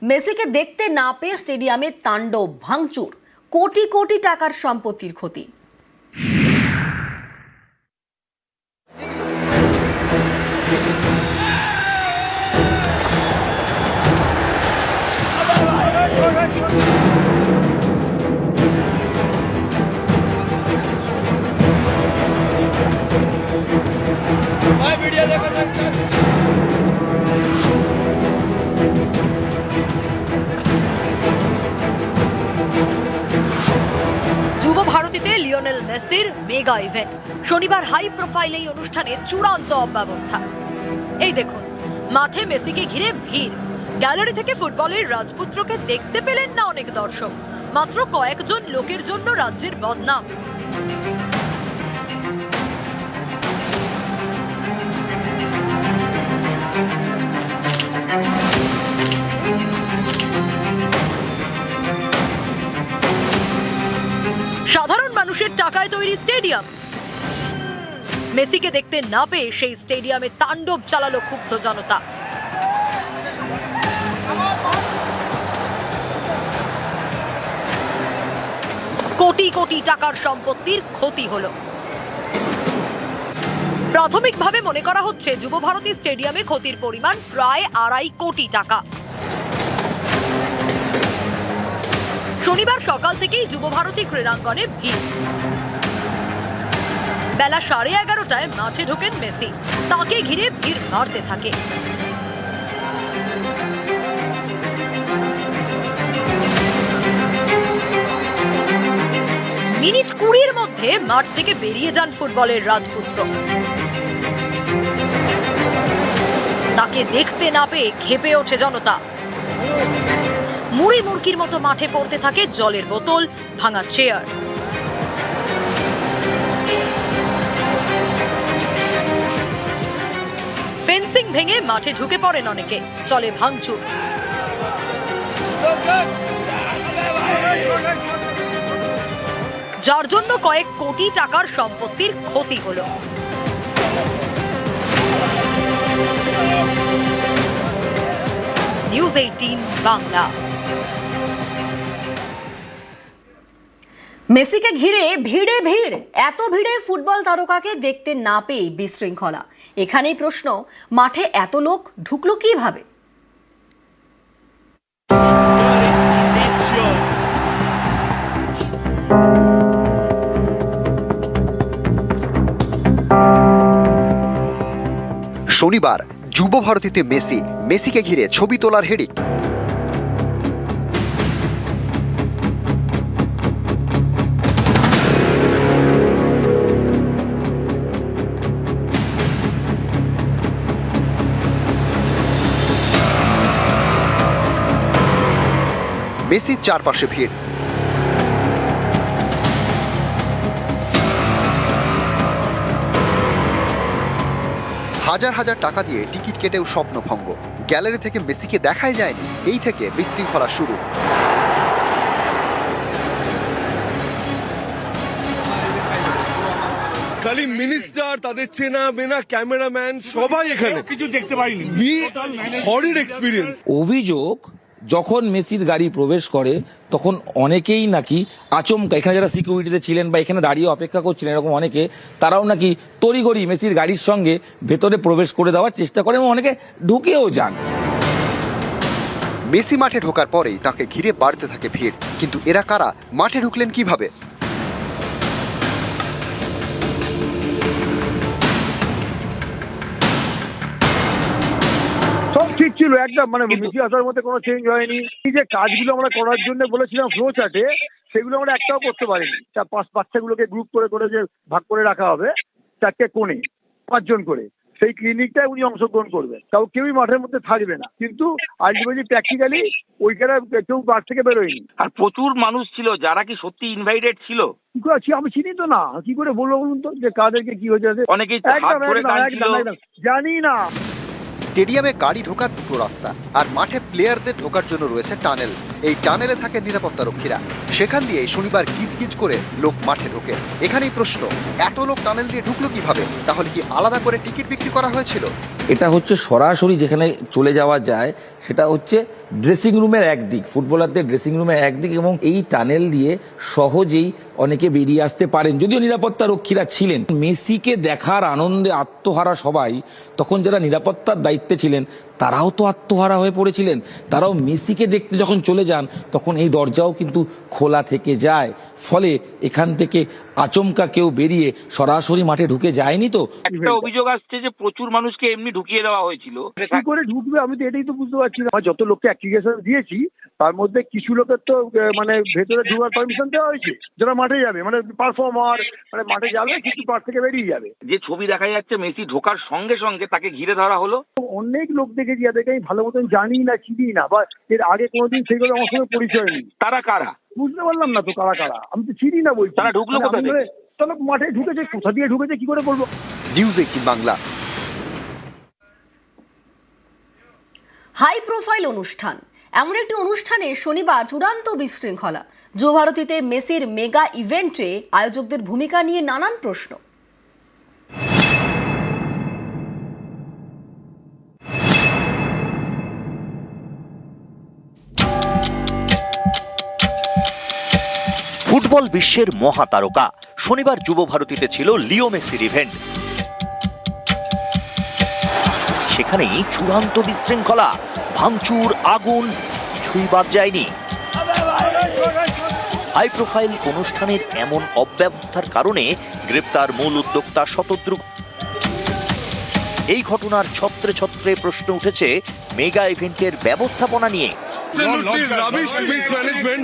মেসিকে দেখতে না পেয়ে স্টেডিয়ামে তাণ্ডব, ভাঙচুর, কোটি কোটি টাকার সম্পত্তির ক্ষতি। যুব ভারতীতে লিওনেল মেসির মেগা ইভেন্ট। শনিবার হাই প্রোফাইল এই অনুষ্ঠানে চূড়ান্ত অব্যবস্থা। এই দেখুন, মাঠে মেসিকে ঘিরে ভিড়। গ্যালারি থেকে ফুটবলের রাজপুত্রকে দেখতে পেলেন না অনেক দর্শক। মাত্র কয়েকজন লোকের জন্য রাজ্যের বদনাম। সাধারণ মানুষের টাকায় তৈরি স্টেডিয়াম। মেসিকে দেখতে না পেয়ে সেই স্টেডিয়ামে তাণ্ডব চালালো ক্ষুব্ধ জনতা। কোটি কোটি টাকার সম্পত্তির ক্ষতি হলো। প্রাথমিকভাবে মনে করা হচ্ছে যুব ভারতী স্টেডিয়ামে ক্ষতির পরিমাণ প্রায় 2.5 কোটি টাকা। শনিবার সকাল থেকেই যুব ভারতী ক্রীড়াঙ্গনে ভিড়। বেলা 11:30টায় মাঠে ঢোকেন মেসি। তাকে ঘিরে ভিড় বাড়তে থাকে। মিনিট 20-এর মধ্যে মাঠ থেকে বেরিয়ে যান ফুটবলের রাজপুত্র। তাকে দেখতে না পেয়ে ক্ষেপে ওঠে জনতা। মুড়ি মুরগির মতো মাঠে পড়তে থাকে জলের বোতল, ভাঙা চেয়ার। ফেন্সিং ভেঙে মাঠে ঢুকে পড়েন অনেকে। চলে ভাঙচুর। যার জন্য কয়েক কোটি টাকার সম্পত্তির ক্ষতি হলো। নিউজ 18 বাংলা। মেসিকে ঘিরে ভিড়ে ভিড়। এত ভিড়ে ফুটবল তারকাকে দেখতে না পেয়ে বিশৃঙ্খলা। এখানেই প্রশ্ন, মাঠে এত লোক ঢুকলো কিভাবে? শনিবার যুব ভারতীতে মেসিকে ঘিরে ছবি তোলার হেডিক। মেসির চারপাশে ভিড়। হাজার হাজার টাকা দিয়ে টিকিট কেটেও স্বপ্নভঙ্গ। গ্যালারি থেকে মেসিকে দেখাই যায়নি। এই থেকে বিশৃঙ্খলা শুরু। খালি মিনিস্টার, তাদের চেনা বেনা ক্যামেরাম্যান সবাই এখানে, কিছু দেখতে পারিনি। হরিড এক্সপিরিয়েন্স। অভিযোগ, যখন মেসির গাড়ি প্রবেশ করে তখন অনেকেই নাকি আচমকা, এখানে যারা সিকিউরিটিতে ছিলেন বা এখানে দাঁড়িয়ে অপেক্ষা করছিলেন এরকম অনেকে, তারাও নাকি তড়িঘড়ি মেসির গাড়ির সঙ্গে ভেতরে প্রবেশ করে দেওয়ার চেষ্টা করেন এবং অনেকে ঢুকেও যান। মেসি মাঠে ঢোকার পরেই তাকে ঘিরে বাড়তে থাকে ভিড়। কিন্তু এরা কারা? মাঠে ঢুকলেন কিভাবে? সব ঠিক ছিল একদম, মানে মেসি আসার মধ্যে কোনো চেঞ্জ হয়নি। এই যে কাজগুলো আমরা করার জন্য বলেছিলাম ফ্লো চার্টে, সেগুলো আমরা একটাও করতে পারিনি। বাচ্চাগুলোকে গ্রুপ করে করে যে ভাগ করে রাখা হবে 4টে কোণে 5 জন করে, সেই ক্লিনিকটায় উনি অংশগ্রহণ করবেন। তাও কেউই মাঠের মধ্যে থাকবে না। কিন্তু আলটিমেটলি প্র্যাকটিক্যালি ওইখানে কেউ মাঠ থেকে বেরোয়নি। আর প্রচুর মানুষ ছিল যারা কি সত্যি ইনভাইটেড ছিল। কি করে আমি চিনি তো না, কি করে বলবো বলুন তো যে কাদেরকে কি হয়েছে? অনেকেই হাত ধরে টানছিল। জানি না। স্টেডিয়ামে গাড়ি ঢোকার দুটো রাস্তা, আর মাঠে প্লেয়ারদের ঢোকার জন্য রয়েছে টানেল। এই টানেলে থাকে নিরাপত্তা রক্ষীরা। সেখান দিয়ে শনিবার গিজ করে লোক মাঠে ঢোকে। এখানেই প্রশ্ন, এত লোক টানেল দিয়ে ঢুকলো কিভাবে? তাহলে কি আলাদা করে টিকিট বিক্রি করা হয়েছিল? এটা হচ্ছে সরাসরি যেখানে চলে যাওয়া যায়, সেটা হচ্ছে ড্রেসিং রুমের একদিক, ফুটবলারদের ড্রেসিং রুমের একদিক, এবং এই টানেল দিয়ে সহজেই অনেকে বেরিয়ে আসতে পারেন, যদিও নিরাপত্তা রক্ষীরা ছিলেন। মেসিকে দেখার আনন্দে আত্মহারা সবাই, তখন যারা নিরাপত্তার দায়িত্বে ছিলেন তারাও তো আত্মহারা হয়ে পড়েছিলেন। তারাও মেসিকে দেখতে যখন চলে যান তখন এই দরজাও কিন্তু খোলা থেকে যায়, ফলে এখান থেকে আচমকা কেউ বেরিয়ে সরাসরি মাঠে ঢুকে যায়নি। তো একটা অভিযোগ আসছে যে প্রচুর মানুষকে এমনি ঢুকিয়ে দেওয়া হয়েছিল। কি করে ঢুকবে আমি তো এটাই তো বুঝতে পারছি না। যত লোককে অ্যাপ্লিকেশন দিয়েছি তার মধ্যে কিছু লোকের তো মানে ভেতরে ঢোকার পারমিশন দেওয়া হয়েছে, যারা মাঠে যাবে, মানে পারফর্মার, মানে মাঠে যাবে কিন্তু মাঠ থেকে বেরিয়ে যাবে। যে ছবি দেখা যাচ্ছে মেসি ঢোকার সঙ্গে সঙ্গে তাকে ঘিরে ধরা হলো। অনেক লোক দেখেছি যাদেরকে আমি ভালো মতন জানি না, চিনি না, বা এর আগে কোনোদিন সেইভাবে আমার সঙ্গে পরিচয় নেই। তারা কারা বুঝতে পারলাম না তো কারা কারা, আমি তো চিনি না বলছি। তারা ঢুকলো কোথা থেকে? তাহলে মাঠে ঢুকেছে, কোথা দিয়ে ঢুকেছে কি করে বলবো। নিউজ 18 বাংলা। হাই প্রোফাইল অনুষ্ঠান, এমন একটি অনুষ্ঠানে শনিবার চূড়ান্ত বিশৃঙ্খলা। যুবভারতীতে মেসির মেগা ইভেন্টে আয়োজকদের ভূমিকা নিয়ে নানান প্রশ্ন। ফুটবল বিশ্বের মহাতারকা শনিবার যুবভারতীতে ছিল লিও মেসির ইভেন্ট। সেখানেই চূড়ান্ত বিশৃঙ্খলা, ভাঙচুর, আগুন, কিছুই বাদ যায়নি। হাই প্রোফাইল অনুষ্ঠানের এমন অব্যবস্থার কারণে গ্রেপ্তার মূল উদ্যোক্তা শতদ্রু। এই ঘটনার ছত্রে ছত্রে প্রশ্ন উঠেছে মেগা ইভেন্টের ব্যবস্থাপনা নিয়ে। Absolutely rubbish mismanagement.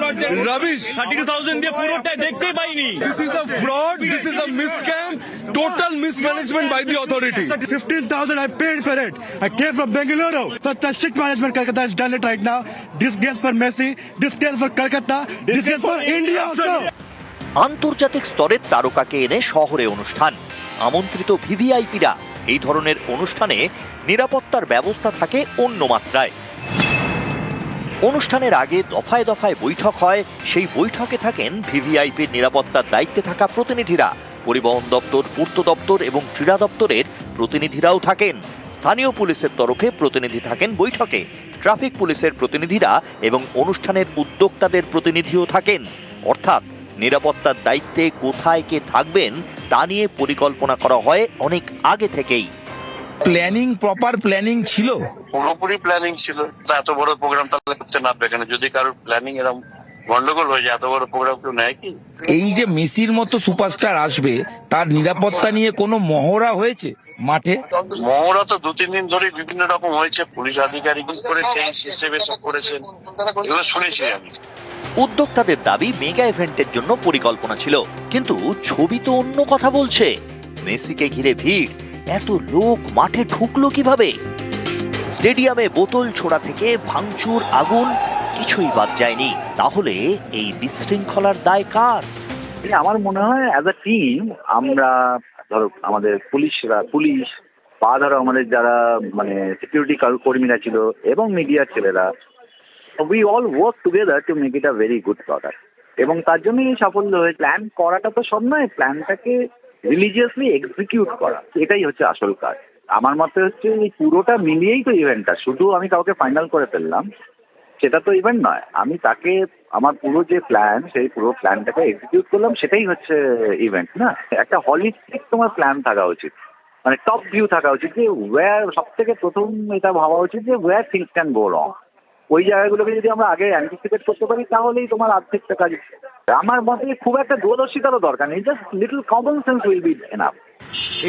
Rubbish. 32,000 দিয়ে পুরোটা দেখতেই পাইনি। This is a fraud. This is a miscam. Total mismanagement by the authority. 15,000 I paid for it. I came from Bengaluru. Such a shit management Calcutta has done it right now. Disgrace for Messi. Disgrace for Calcutta. Disgrace for India also. আন্তর্জাতিক স্তরের তারকাকে এনে শহরে অনুষ্ঠান, আমন্ত্রিত ভিভিআইপিরা। এই ধরনের অনুষ্ঠানে নিরাপত্তার ব্যবস্থা থাকে অন্য মাত্রায়। অনুষ্ঠানের আগে দফায় দফায় বৈঠক হয়, সেই বৈঠকে থাকেন ভিভিআইপির নিরাপত্তার দায়িত্বে থাকা প্রতিনিধিরা। পরিবহন দপ্তর, পূর্ত দপ্তর এবং ক্রীড়া দপ্তরের প্রতিনিধিরাও থাকেন। স্থানীয় পুলিশের তরফে প্রতিনিধি থাকেন বৈঠকে, ট্রাফিক পুলিশের প্রতিনিধিরা এবং অনুষ্ঠানের উদ্যোক্তাদের প্রতিনিধিও থাকেন। অর্থাৎ নিরাপত্তার দায়িত্বে কোথায় কে থাকবেন তা নিয়ে পরিকল্পনা করা হয় অনেক আগে থেকেই। প্ল্যানিং, প্রপার প্ল্যানিং ছিল, পুরোপুরি প্ল্যানিং ছিল। এত বড় প্রোগ্রাম তাহলে করতে না পারে কেন? যদি কারোর প্ল্যানিং এরকম গন্ডগোল হয়ে যায়, এত বড় প্রোগ্রাম কেউ নেয় কি? এই যে মেসির মতো সুপারস্টার আসবে তার নিরাপত্তা নিয়ে কোনো মহড়া হয়েছে মাঠে? মহড়া তো 2-3 দিন ধরে বিভিন্ন রকম হয়েছে, পুলিশ আধিকারিক করেছে, হিসেবে সব করেছেন, এগুলো শুনেছি আমি। উদ্যোক্তাদের দাবি মেগা ইভেন্টের জন্য পরিকল্পনা ছিল, কিন্তু ছবি তো অন্য কথা বলছে। মেসিকে ঘিরে ভিড়, এত লোক মাঠে ঢুকলো কিভাবে? স্টেডিয়ামে বোতল ছোড়া থেকে ভাঙচুর, আগুন, কিছুই বাদ যায়নি। তাহলে এই বিশৃঙ্খলার দায় কার? আমার মনে হয় অ্যাজ আ টিম আমরা, ধরো আমাদের পুলিশ বা ধরো আমাদের যারা মানে সিকিউরিটি কর্মীরা ছিল এবং মিডিয়ার ছেলেরা, we all work together to make it a very good product. এবং তার জন্যই সাফল্য হয়ে প্ল্যান করাটা তো সব নয়, প্ল্যানটাকে রিলিজিয়াসলি এক্সিকিউট করা, এটাই হচ্ছে আসল কাজ। আমার মতে হচ্ছে এই পুরোটা মিলিয়েই তো ইভেন্টটা, শুধু আমি কাউকে ফাইনাল করে ফেললাম সেটা তো ইভেন্ট নয়। আমি তাকে আমার পুরো যে প্ল্যান, সেই পুরো প্ল্যানটাকে এক্সিকিউট করলাম, সেটাই হচ্ছে ইভেন্ট না? একটা হলিস্টিক তোমার প্ল্যান থাকা উচিত, মানে টপ ভিউ থাকা উচিত, যে ওয়্যার সব থেকে প্রথম এটা ভাবা উচিত যে ওয়্যার থিংস ক্যান গো রং। ওই জায়গাগুলোকে যদি আমরা আগে অ্যান্টিসিপেট করতে পারি তাহলেই তোমার আর্থিকটা কাজ। আমার মতে খুব একটা দূরদর্শিতারও দরকার নেই, just little common sense will be enough.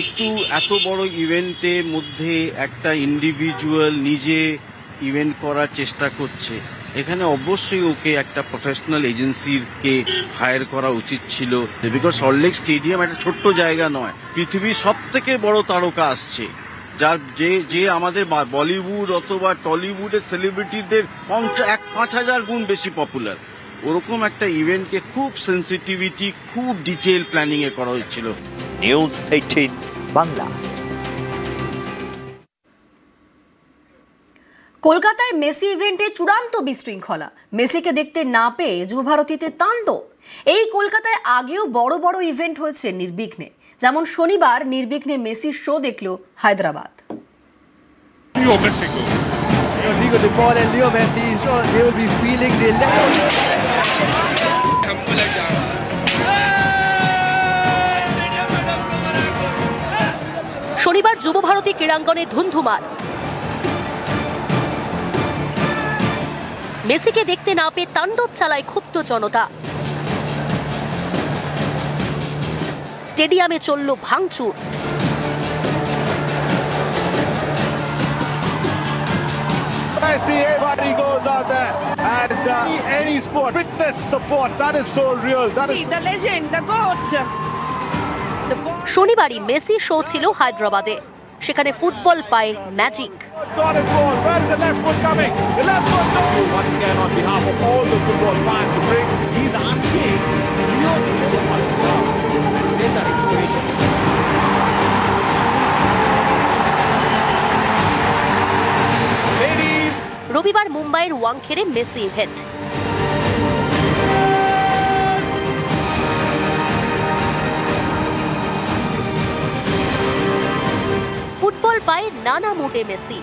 একটু এত বড় ইভেন্টের মধ্যে একটা ইন্ডিভিজুয়াল নিজে ইভেন্ট করার চেষ্টা করছে, এখানে অবশ্যই ওকে একটা প্রফেশনাল এজেন্সিকে হায়ার করা উচিত ছিল। বিকজ সল্টলেক স্টেডিয়াম একটা ছোট্ট জায়গা নয়, পৃথিবীর সব থেকে বড় তারকা আসছে, যার যে আমাদের বলিউড অথবা টলিউডের সেলিব্রিটিদের 5,000 গুণ বেশি পপুলার। ওরকম একটা ইভেন্টকে খুব সেন্সিটিভিটি, খুব ডিটেল প্ল্যানিং এ করা হয়েছিল। নিউজ 18 বাংলা। কলকাতায় মেসি ইভেন্টে চূড়ান্ত বিশৃঙ্খলা, মেসিকে দেখতে না পেয়ে যুবভারতীতে তাণ্ডব। এই কলকাতায় আগেও বড় বড় ইভেন্ট হয়েছে নির্বিঘ্নে, যেমন শনিবার নির্বিঘ্নে মেসির শো দেখল Hyderabad. Rodrigo de Paul and Leo Messi, so they will be feeling the শনিবার যুব ভারতী ক্রীড়াঙ্গনে ধুন্ধুমার। মেসিকে দেখতে না পেয়ে তাণ্ডব চালায় ক্ষুব্ধ জনতা। স্টেডিয়ামে চলল ভাঙচুর। Everybody goes out there and any sport, fitness support, that is so real. That is the legend, the goat. শনিবারই মেসি শো ছিল হায়দ্রাবাদে। সেখানে ফুটবল পায় magic. God is goal. Where is the left foot coming? The left foot. Once again, on behalf of all the football fans to bring, he's asking Leo to do so much love and get that inspiration. Ladies. রবিবার মুম্বাইয়ের Wankhede Messi event. Football পায় নানা মুডে Messi.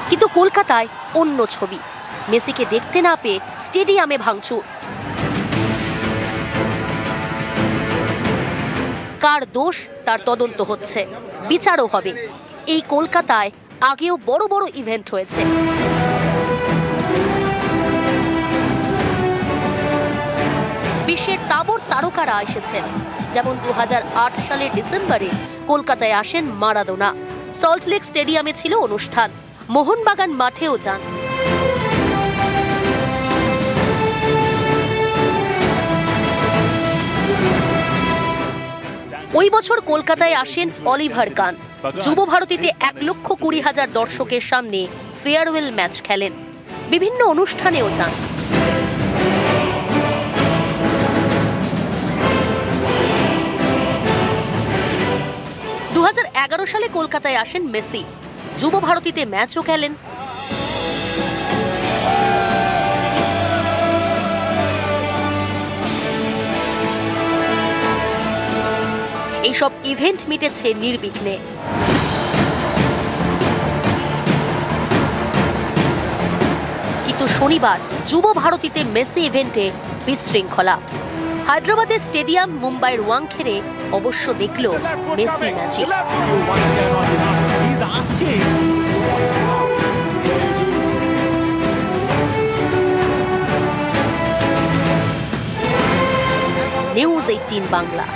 কিন্তু কলকাতায় অন্য ছবি। মেসিকে দেখতে না পেয়ে স্টেডিয়ামে ভাঙচুর। কার দোষ তার তদন্ত হচ্ছে, বিচারও হবে। এই কলকাতায় আগেও বড় বড় ইভেন্ট হয়েছে। বিশ্বের তাবড় তারকারা এসেছেন, যেমন 2008 সালের ডিসেম্বরে কলকাতায় আসেন মারাদোনা। সল্টলেক স্টেডিয়ামে ছিল অনুষ্ঠান, মোহনবাগান মাঠেও যান। ওই বছর কলকাতায় আসেন অলিভার কান। যুব ভারতীতে 1,20,000 দর্শকের সামনে ফেয়ারওয়েল ম্যাচ খেলেন। বিভিন্ন অনুষ্ঠানেও যান। 2011 সালে কলকাতায় আসেন মেসি। যুব ভারতীতে ম্যাচও খেলেন। এইসব ইভেন্ট মিটেছে নির্বিঘ্নে। কিন্তু শনিবার যুব ভারতীতে মেসি ইভেন্টে বিশৃঙ্খলা। হায়দ্রাবাদের স্টেডিয়াম, মুম্বাইয়ের ওয়াংখেড়ে অবশ্য দেখল মেসি ম্যাজিক। নিউজ 18 বাংলা।